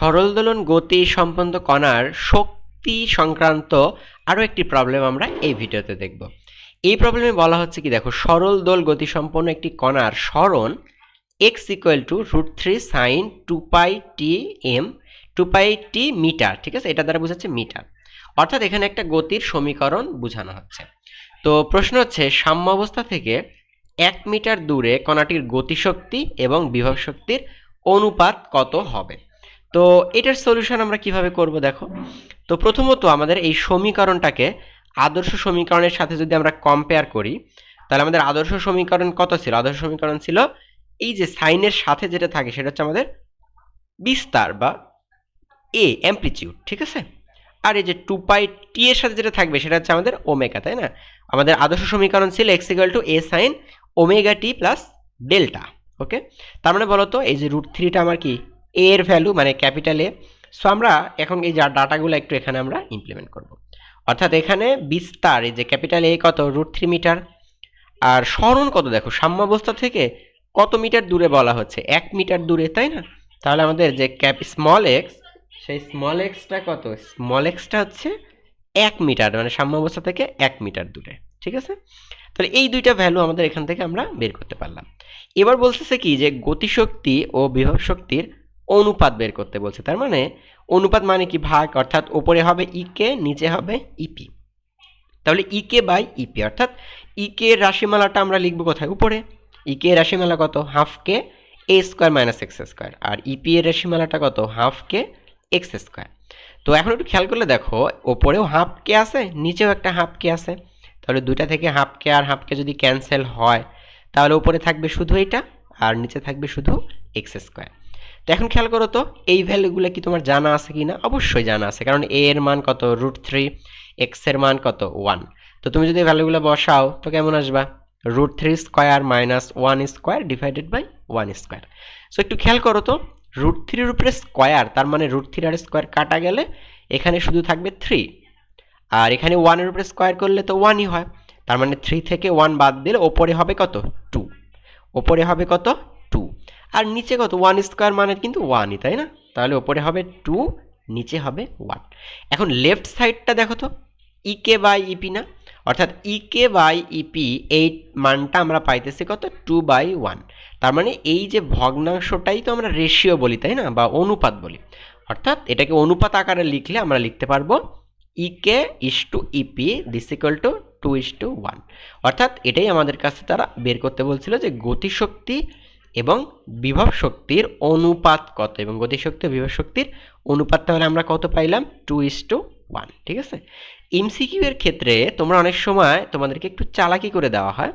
সরল দোলন গতি সম্পন্ন কণার শক্তি সংক্রান্ত আরও একটি প্রবলেম আমরা এই ভিডিওতে দেখব। এই প্রবলেমে বলা হচ্ছে কি, দেখো, সরল দোল গতি সম্পন্ন একটি কণার সরণ x √3 sin 2πt m 2πt metre, ঠিক আছে, এটা দ্বারা বোঝাচ্ছে মিটার। অর্থাৎ এখানে একটা গতির সমীকরণ বোঝানো হচ্ছে। তো প্রশ্ন হচ্ছে, সাম্যাবস্থা থেকে 1 মিটার দূরে কণাটির গতিশক্তি এবং বিভব শক্তির অনুপাত কত হবে। তো এটার সলিউশন আমরা কিভাবে করব, দেখো। তো প্রথমত আমাদের এই সমীকরণটাকে আদর্শ সমীকরণের সাথে যদি আমরা কম্পেয়ার করি, তাহলে আমাদের আদর্শ সমীকরণ কত ছিল? আদর্শ সমীকরণ ছিল এই যে সাইনের সাথে যেটা থাকে সেটা হচ্ছে আমাদের বিস্তার বা এ অ্যামপ্লিটিউড, ঠিক আছে। আর এই যে 2πt এর সাথে যেটা থাকবে সেটা হচ্ছে আমাদের ওমেগা, তাই না? আমাদের আদর্শ সমীকরণ ছিল x a sin omega t plus delta. Okay, তার মানে বলো তো এই যে √3টা আমার কি এ এর ভ্যালু, মানে ক্যাপিটাল এ। সো আমরা এখন এই যা ডাটাগুলো একটু এখানে আমরা ইমপ্লিমেন্ট করব। অর্থাৎ এখানে বিস্তার এই যে ক্যাপিটাল এ কত, √3 মিটার। আর সরণ কত, দেখো, সাম্যাবস্থা থেকে কত মিটার দূরে বলা হচ্ছে? 1 মিটার দূরে, তাই না? তাহলে আমাদের যে স্মল এক্স, সেই স্মল এক্সটা কত? স্মল এক্সটা হচ্ছে 1 মিটার, মানে সাম্যাবস্থা থেকে 1 মিটার দূরে, ঠিক আছে। তাহলে এই দুইটা ভ্যালু আমাদের এখান থেকে আমরা বের করতে পারলাম। এবার বলতেছে কি যে গতিশক্তি ও বিভব শক্তির অনুপাত বের করতে বলছে। তার মানে অনুপাত মানে কি? ভাগ, অর্থাৎ উপরে হবে ইকে, নিচে হবে ইপি। তাহলে ইকে বাই ইপি, অর্থাৎ ইকে এর রাশিমালাটা আমরা লিখবো কোথায়? উপরে। ইকে এর রাশিমালা কত? হাফ কে এ স্কোয়ার মাইনাস এক্স স্কোয়ার। আর ইপি এর রাশিমালাটা কত? হাফ কে এক্স স্কোয়ার। তো এখন একটু খেয়াল করলে দেখো, ওপরেও হাফ কে আছে, নিচেও একটা হাফ কে আছে। তাহলে দুইটা থেকে হাফ কে আর হাফ কে যদি ক্যান্সেল হয়, তাহলে উপরে থাকবে শুধু এটা আর নিচে থাকবে শুধু এক্স স্কোয়ার। তো এখন খেয়াল করো তো, এই ভ্যালুগুলো কি তোমার জানা আছে কি না? অবশ্যই জানা আছে, কারণ এ এর মান কত? √3, এক্স এর মান কত? 1। তো তুমি যদি ভ্যালুগুলো বসাও তো কেমন আসবা? √3 square minus 1 square divided by 1 square. So একটু খেয়াল করো তো, √3 এর উপরে স্কোয়ার, তার মানে √3 আর স্কোয়ার কাটা গেলে এখানে শুধু থাকবে 3। আর এখানে 1 এর উপরে স্কোয়ার করলে তো 1ই হয়, তার মানে 3 থেকে 1 বাদ দিলে ওপরে হবে কত? 2। ওপরে হবে কত? 2। আর নিচে কত? 1 স্কোয়ার মানে কিন্তু 1ই, তাই না? তাহলে ওপরে হবে 2, নিচে হবে 1। এখন লেফট সাইডটা দেখো তো, ইকে বাই ইপি না? অর্থাৎ ইকে বাই ইপি, এই মানটা আমরা পাইতেছি কত? 2/1। তার মানে এই যে ভগ্নাংশটাই তো আমরা রেশিও বলি, তাই না, বা অনুপাত বলি। অর্থাৎ এটাকে অনুপাত আকারে লিখলে আমরা লিখতে পারবো E K is to E P this equal to 2:1। অর্থাৎ এটাই আমাদের কাছে তারা বের করতে বলছিল যে গতিশক্তি এবং বিভব শক্তির অনুপাত কত, এবং গতিশক্তি ও বিভব শক্তির অনুপাত তাহলে আমরা কত পাইলাম? 2:1, ঠিক আছে। এমসিকিউ এর ক্ষেত্রে তোমরা অনেক সময় তোমাদেরকে একটু চালাকি করে দেওয়া হয়,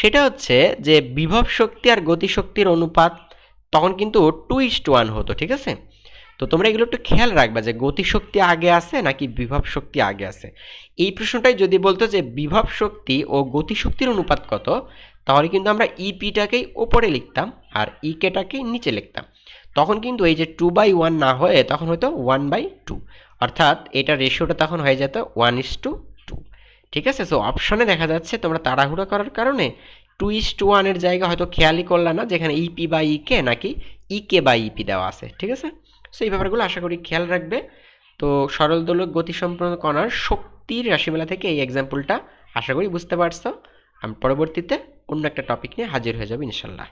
সেটা হচ্ছে যে বিভব শক্তি আর গতিশক্তির অনুপাত তখন কিন্তু 2:1 হতো, ঠিক আছে। তো তোমরা এগুলো একটু খেয়াল রাখবা যে গতিশক্তি আগে আছে নাকি বিভব শক্তি আগে আছে। এই প্রশ্নটাই যদি বলতো যে বিভব শক্তি ও গতিশক্তির অনুপাত কত, তাহলে কিন্তু আমরা ইপিটাকেই ওপরে লিখতাম আর ইকেটাকেই নিচে লিখতাম। তখন কিন্তু এই যে 2/1 না হয়ে তখন হয়তো 1/2, অর্থাৎ এটা রেশিওটা তখন হয়ে যেত 1:2, ঠিক আছে। সো অপশনে দেখা যাচ্ছে তোমরা তাড়াহুড়ো করার কারণে 2:1 এর জায়গা হয়তো খেয়ালই করলা না যেখানে ইপি বাই ইকে নাকি ইকে বাই ইপি দেওয়া আছে, ঠিক আছে। সো এই ব্যাপারগুলো আশা করি খেয়াল রাখবে। তো সরল দোলক গতিসম্পন্ন কণার শক্তির রাশিমালা থেকে এই এক্সাম্পলটা আশা করি বুঝতে পারছো। আমি পরবর্তীতে অন্য একটা টপিক নিয়ে হাজির হয়ে যাবো ইনশাল্লাহ।